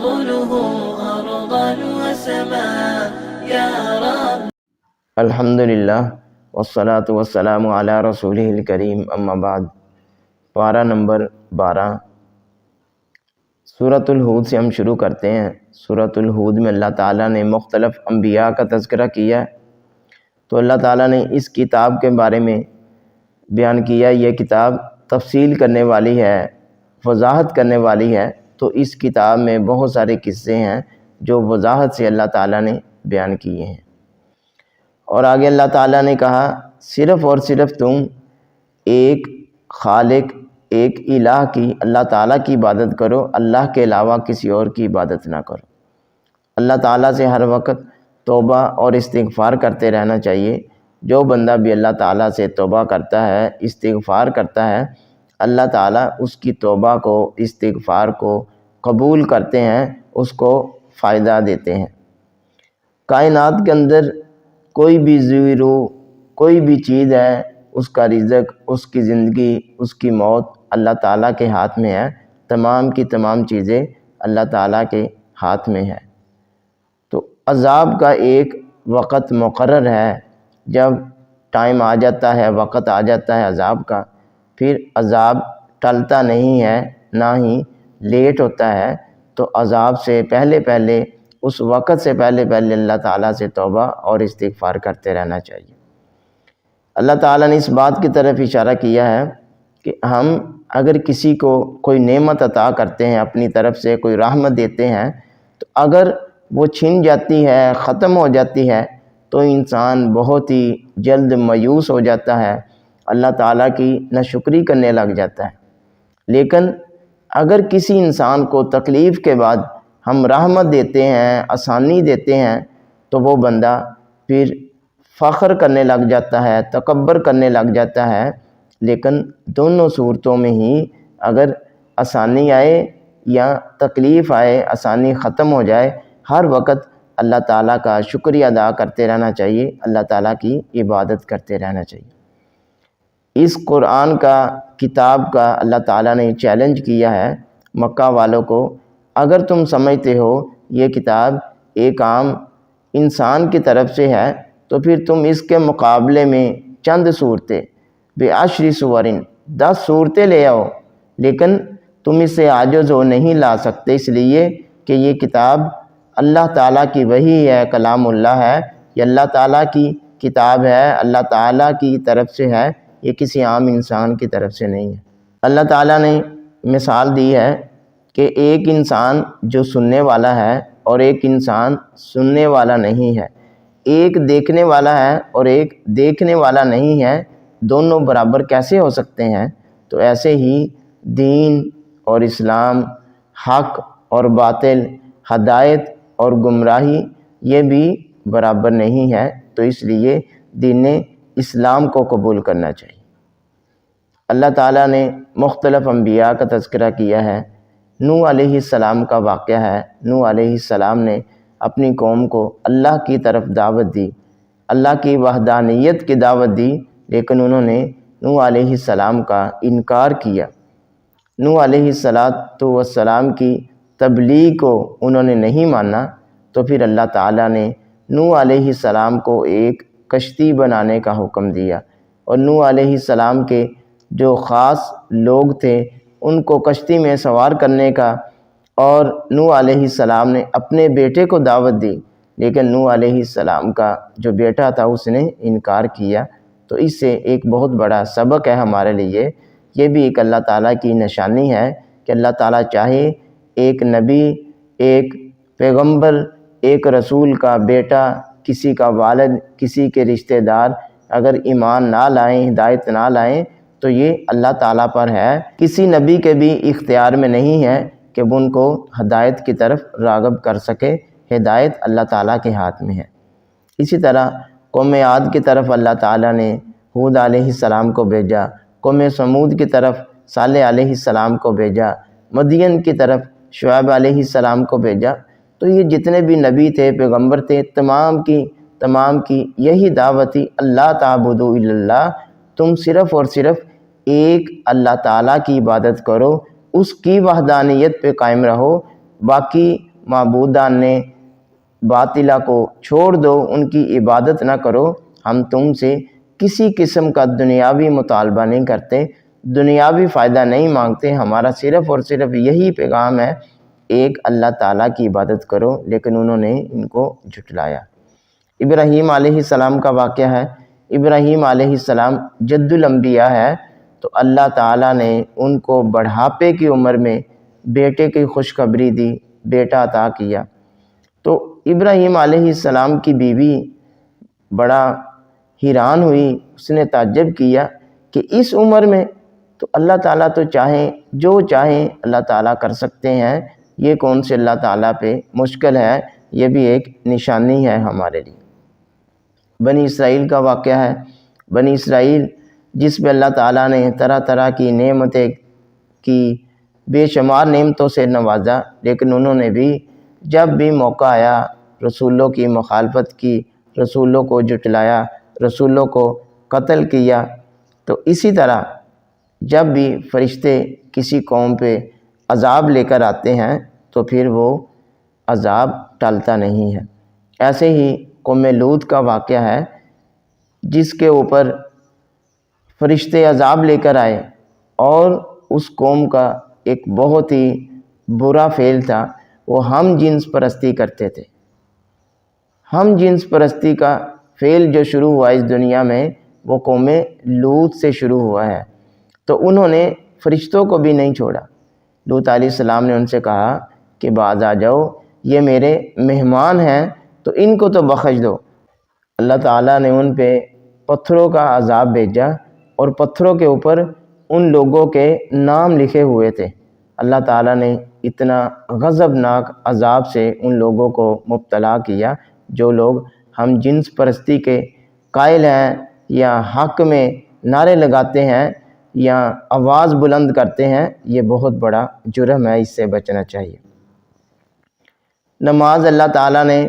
ينقله أرضا وسماء يا رب. الحمدللہ والصلاة والسلام علی رسولہ الکریم، اما بعد۔ پارہ نمبر 12 سورۃ الہود سے ہم شروع کرتے ہیں۔ سورۃ الہود میں اللہ تعالیٰ نے مختلف انبیاء کا تذکرہ کیا ہے، تو اللہ تعالیٰ نے اس کتاب کے بارے میں بیان کیا، یہ کتاب تفصیل کرنے والی ہے، وضاحت کرنے والی ہے۔ تو اس کتاب میں بہت سارے قصے ہیں جو وضاحت سے اللہ تعالیٰ نے بیان کیے ہیں۔ اور آگے اللہ تعالیٰ نے کہا صرف اور صرف تم ایک خالق، ایک الہ کی، اللہ تعالیٰ کی عبادت کرو، اللہ کے علاوہ کسی اور کی عبادت نہ کرو۔ اللہ تعالیٰ سے ہر وقت توبہ اور استغفار کرتے رہنا چاہیے۔ جو بندہ بھی اللہ تعالیٰ سے توبہ کرتا ہے، استغفار کرتا ہے، اللہ تعالیٰ اس کی توبہ کو، استغفار کو قبول کرتے ہیں، اس کو فائدہ دیتے ہیں۔ کائنات کے اندر کوئی بھی ذی روح، کوئی بھی چیز ہے، اس کا رزق، اس کی زندگی، اس کی موت اللہ تعالیٰ کے ہاتھ میں ہے۔ تمام کی تمام چیزیں اللہ تعالیٰ کے ہاتھ میں ہے۔ تو عذاب کا ایک وقت مقرر ہے، جب ٹائم آ جاتا ہے، وقت آ جاتا ہے عذاب کا، پھر عذاب ٹلتا نہیں ہے، نہ ہی لیٹ ہوتا ہے۔ تو عذاب سے پہلے اس وقت سے پہلے اللہ تعالیٰ سے توبہ اور استغفار کرتے رہنا چاہیے۔ اللہ تعالیٰ نے اس بات کی طرف اشارہ کیا ہے کہ ہم اگر کسی کو کوئی نعمت عطا کرتے ہیں، اپنی طرف سے کوئی رحمت دیتے ہیں، تو اگر وہ چھن جاتی ہے، ختم ہو جاتی ہے، تو انسان بہت ہی جلد مایوس ہو جاتا ہے، اللہ تعالیٰ کی ناشکری کرنے لگ جاتا ہے۔ لیکن اگر کسی انسان کو تکلیف کے بعد ہم رحمت دیتے ہیں، آسانی دیتے ہیں، تو وہ بندہ پھر فخر کرنے لگ جاتا ہے، تکبر کرنے لگ جاتا ہے۔ لیکن دونوں صورتوں میں ہی اگر آسانی آئے یا تکلیف آئے، آسانی ختم ہو جائے، ہر وقت اللہ تعالیٰ کا شکریہ ادا کرتے رہنا چاہیے، اللہ تعالیٰ کی عبادت کرتے رہنا چاہیے۔ اس قرآن کا، کتاب کا اللہ تعالیٰ نے چیلنج کیا ہے مکہ والوں کو، اگر تم سمجھتے ہو یہ کتاب ایک عام انسان کی طرف سے ہے، تو پھر تم اس کے مقابلے میں چند صورتیں، بعشر سور، 10 صورتیں لے آؤ، لیکن تم اس سے عاجز ہو نہیں لا سکتے، اس لیے کہ یہ کتاب اللہ تعالیٰ کی وحی ہے، کلام اللہ ہے، یہ اللہ تعالیٰ کی کتاب ہے، اللہ تعالیٰ کی طرف سے ہے، یہ کسی عام انسان کی طرف سے نہیں ہے۔ اللہ تعالیٰ نے مثال دی ہے کہ ایک انسان جو سننے والا ہے اور ایک انسان سننے والا نہیں ہے، ایک دیکھنے والا ہے اور ایک دیکھنے والا نہیں ہے، دونوں برابر کیسے ہو سکتے ہیں؟ تو ایسے ہی دین اور اسلام، حق اور باطل، ہدایت اور گمراہی، یہ بھی برابر نہیں ہے۔ تو اس لیے دین اسلام کو قبول کرنا چاہیے۔ اللہ تعالیٰ نے مختلف انبیاء کا تذکرہ کیا ہے۔ نوح علیہ السلام کا واقعہ ہے۔ نوح علیہ السلام نے اپنی قوم کو اللہ کی طرف دعوت دی، اللہ کی وحدانیت کی دعوت دی، لیکن انہوں نے نوح علیہ السلام کا انکار کیا۔ نوح علیہ السلام کی تبلیغ کو انہوں نے نہیں مانا، تو پھر اللہ تعالیٰ نے نوح علیہ السلام کو ایک کشتی بنانے کا حکم دیا، اور نوح علیہ السلام کے جو خاص لوگ تھے ان کو کشتی میں سوار کرنے کا، اور نوح علیہ السلام نے اپنے بیٹے کو دعوت دی، لیکن نوح علیہ السلام کا جو بیٹا تھا اس نے انکار کیا۔ تو اس سے ایک بہت بڑا سبق ہے ہمارے لیے۔ یہ بھی ایک اللہ تعالیٰ کی نشانی ہے کہ اللہ تعالیٰ چاہے ایک نبی، ایک پیغمبر، ایک رسول کا بیٹا، کسی کا والد، کسی کے رشتہ دار اگر ایمان نہ لائیں، ہدایت نہ لائیں، تو یہ اللہ تعالیٰ پر ہے۔ کسی نبی کے بھی اختیار میں نہیں ہے کہ وہ ان کو ہدایت کی طرف راغب کر سکے، ہدایت اللہ تعالیٰ کے ہاتھ میں ہے۔ اسی طرح قوم عاد کی طرف اللہ تعالیٰ نے ہود علیہ السلام کو بھیجا، قوم سمود کی طرف صالح علیہ السلام کو بھیجا، مدین کی طرف شعیب علیہ السلام کو بھیجا۔ تو یہ جتنے بھی نبی تھے، پیغمبر تھے، تمام کی یہی دعوت تھی، اللہ تعبدوا الا اللہ، تم صرف اور صرف ایک اللہ تعالیٰ کی عبادت کرو، اس کی وحدانیت پہ قائم رہو، باقی معبودان نے باطلہ کو چھوڑ دو، ان کی عبادت نہ کرو، ہم تم سے کسی قسم کا دنیاوی مطالبہ نہیں کرتے، دنیاوی فائدہ نہیں مانگتے، ہمارا صرف اور صرف یہی پیغام ہے، ایک اللہ تعالیٰ کی عبادت کرو۔ لیکن انہوں نے ان کو جھٹلایا۔ ابراہیم علیہ السلام کا واقعہ ہے۔ ابراہیم علیہ السلام جد الانبیاء ہے، تو اللہ تعالیٰ نے ان کو بڑھاپے کی عمر میں بیٹے کی خوشخبری دی، بیٹا عطا کیا۔ تو ابراہیم علیہ السلام کی بیوی بڑا حیران ہوئی، اس نے تعجب کیا کہ اس عمر میں تو اللہ تعالیٰ تو چاہیں جو چاہیں اللہ تعالیٰ کر سکتے ہیں، یہ کون سے اللہ تعالیٰ پہ مشکل ہے، یہ بھی ایک نشانی ہے ہمارے لیے۔ بنی اسرائیل کا واقعہ ہے۔ بنی اسرائیل جس پہ اللہ تعالیٰ نے طرح طرح کی نعمتیں کی، بے شمار نعمتوں سے نوازا، لیکن انہوں نے بھی جب بھی موقع آیا رسولوں کی مخالفت کی، رسولوں کو جھٹلایا، رسولوں کو قتل کیا۔ تو اسی طرح جب بھی فرشتے کسی قوم پہ عذاب لے کر آتے ہیں تو پھر وہ عذاب ٹلتا نہیں ہے۔ ایسے ہی قوم لوط کا واقعہ ہے، جس کے اوپر فرشتے عذاب لے کر آئے، اور اس قوم کا ایک بہت ہی برا فعل تھا، وہ ہم جنس پرستی کرتے تھے۔ ہم جنس پرستی کا فعل جو شروع ہوا اس دنیا میں، وہ قوم لوط سے شروع ہوا ہے۔ تو انہوں نے فرشتوں کو بھی نہیں چھوڑا۔ لوط علیہ السلام نے ان سے کہا کہ باز آ جاؤ، یہ میرے مہمان ہیں، تو ان کو تو بخش دو۔ اللہ تعالیٰ نے ان پہ پتھروں کا عذاب بھیجا، اور پتھروں کے اوپر ان لوگوں کے نام لکھے ہوئے تھے۔ اللہ تعالیٰ نے اتنا غضبناک عذاب سے ان لوگوں کو مبتلا کیا جو لوگ ہم جنس پرستی کے قائل ہیں، یا حق میں نعرے لگاتے ہیں، یا آواز بلند کرتے ہیں۔ یہ بہت بڑا جرم ہے، اس سے بچنا چاہیے۔ نماز اللہ تعالیٰ نے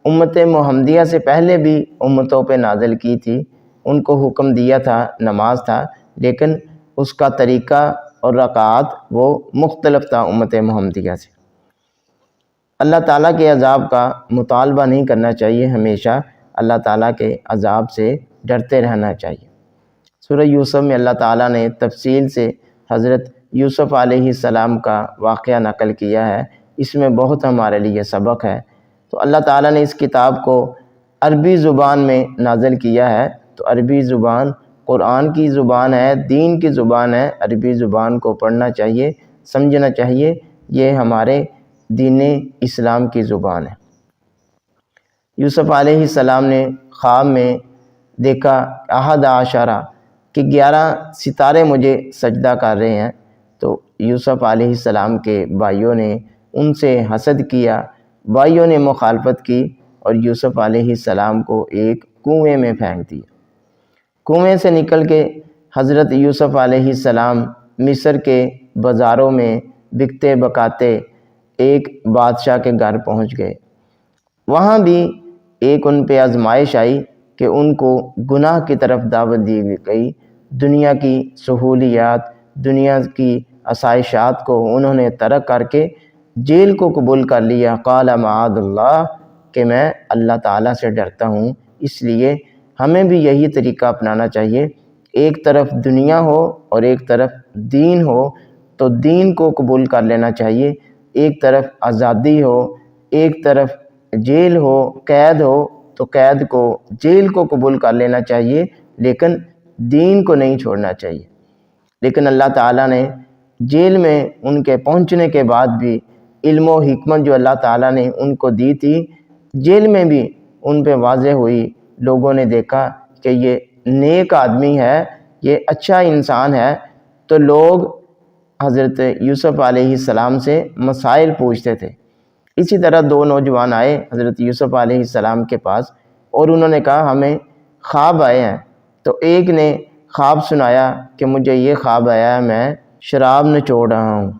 امت محمدیہ سے پہلے بھی امتوں پہ نازل کی تھی، ان کو حکم دیا تھا، نماز تھا، لیکن اس کا طریقہ اور رکعات وہ مختلف تھا امت محمدیہ سے۔ اللہ تعالیٰ کے عذاب کا مطالبہ نہیں کرنا چاہیے، ہمیشہ اللہ تعالیٰ کے عذاب سے ڈرتے رہنا چاہیے۔ سورہ یوسف میں اللہ تعالیٰ نے تفصیل سے حضرت یوسف علیہ السلام کا واقعہ نقل کیا ہے، اس میں بہت ہمارے لیے سبق ہے۔ تو اللہ تعالیٰ نے اس کتاب کو عربی زبان میں نازل کیا ہے، تو عربی زبان قرآن کی زبان ہے، دین کی زبان ہے، عربی زبان کو پڑھنا چاہیے، سمجھنا چاہیے، یہ ہمارے دین اسلام کی زبان ہے۔ یوسف علیہ السلام نے خواب میں دیکھا 11 کہ 11 ستارے مجھے سجدہ کر رہے ہیں۔ تو یوسف علیہ السلام کے بھائیوں نے ان سے حسد کیا، بھائیوں نے مخالفت کی، اور یوسف علیہ السلام کو ایک کنویں میں پھینک دیا۔ کنویں سے نکل کے حضرت یوسف علیہ السلام مصر کے بازاروں میں بکتے بکاتے ایک بادشاہ کے گھر پہنچ گئے۔ وہاں بھی ایک ان پہ آزمائش آئی کہ ان کو گناہ کی طرف دعوت دی گئی، دنیا کی سہولیات، دنیا کی آسائشات کو انہوں نے ترک کر کے جیل کو قبول کر لیا۔ قال معاذ اللہ، کہ میں اللہ تعالیٰ سے ڈرتا ہوں۔ اس لیے ہمیں بھی یہی طریقہ اپنانا چاہیے، ایک طرف دنیا ہو اور ایک طرف دین ہو تو دین کو قبول کر لینا چاہیے، ایک طرف آزادی ہو، ایک طرف جیل ہو، قید ہو تو قید کو، جیل کو قبول کر لینا چاہیے، لیکن دین کو نہیں چھوڑنا چاہیے۔ لیکن اللہ تعالیٰ نے جیل میں ان کے پہنچنے کے بعد بھی علم و حکمت جو اللہ تعالیٰ نے ان کو دی تھی، جیل میں بھی ان پہ واضح ہوئی، لوگوں نے دیکھا کہ یہ نیک آدمی ہے، یہ اچھا انسان ہے، تو لوگ حضرت یوسف علیہ السلام سے مسائل پوچھتے تھے۔ اسی طرح 2 نوجوان آئے حضرت یوسف علیہ السلام کے پاس، اور انہوں نے کہا ہمیں خواب آئے ہیں۔ تو ایک نے خواب سنایا کہ مجھے یہ خواب آیا ہے، میں شراب نچوڑ رہا ہوں،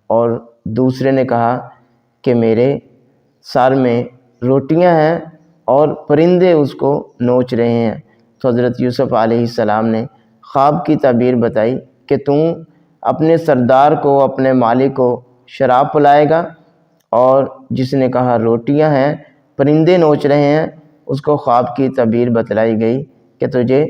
اور دوسرے نے کہا کہ میرے سر میں روٹیاں ہیں اور پرندے اس کو نوچ رہے ہیں۔ تو حضرت یوسف علیہ السلام نے خواب کی تعبیر بتائی کہ تم اپنے سردار کو، اپنے مالک کو شراب پلائے گا، اور جس نے کہا روٹیاں ہیں، پرندے نوچ رہے ہیں، اس کو خواب کی تعبیر بتلائی گئی کہ تجھے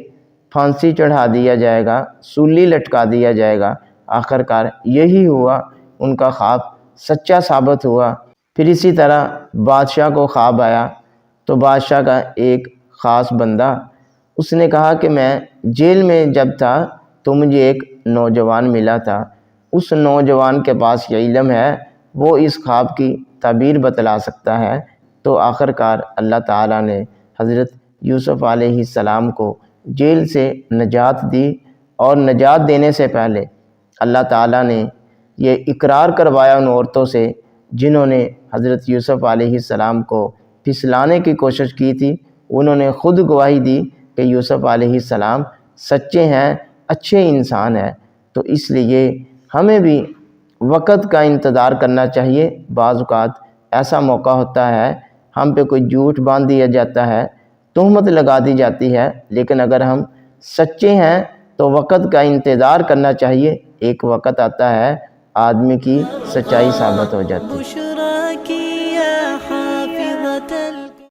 پھانسی چڑھا دیا جائے گا، سولی لٹکا دیا جائے گا۔ آخر کار یہی ہوا، ان کا خواب سچا ثابت ہوا۔ پھر اسی طرح بادشاہ کو خواب آیا، تو بادشاہ کا ایک خاص بندہ، اس نے کہا کہ میں جیل میں جب تھا تو مجھے ایک نوجوان ملا تھا، اس نوجوان کے پاس یہ علم ہے، وہ اس خواب کی تعبیر بتلا سکتا ہے۔ تو آخر کار اللہ تعالیٰ نے حضرت یوسف علیہ السلام کو جیل سے نجات دی، اور نجات دینے سے پہلے اللہ تعالیٰ نے یہ اقرار کروایا ان عورتوں سے جنہوں نے حضرت یوسف علیہ السلام کو پھسلانے کی کوشش کی تھی۔ انہوں نے خود گواہی دی کہ یوسف علیہ السلام سچے ہیں، اچھے انسان ہیں۔ تو اس لیے ہمیں بھی وقت کا انتظار کرنا چاہیے۔ بعض اوقات ایسا موقع ہوتا ہے، ہم پہ کوئی جھوٹ باندھ دیا جاتا ہے، تہمت لگا دی جاتی ہے، لیکن اگر ہم سچے ہیں تو وقت کا انتظار کرنا چاہیے۔ ایک وقت آتا ہے آدمی کی سچائی ثابت ہو جاتی ہے۔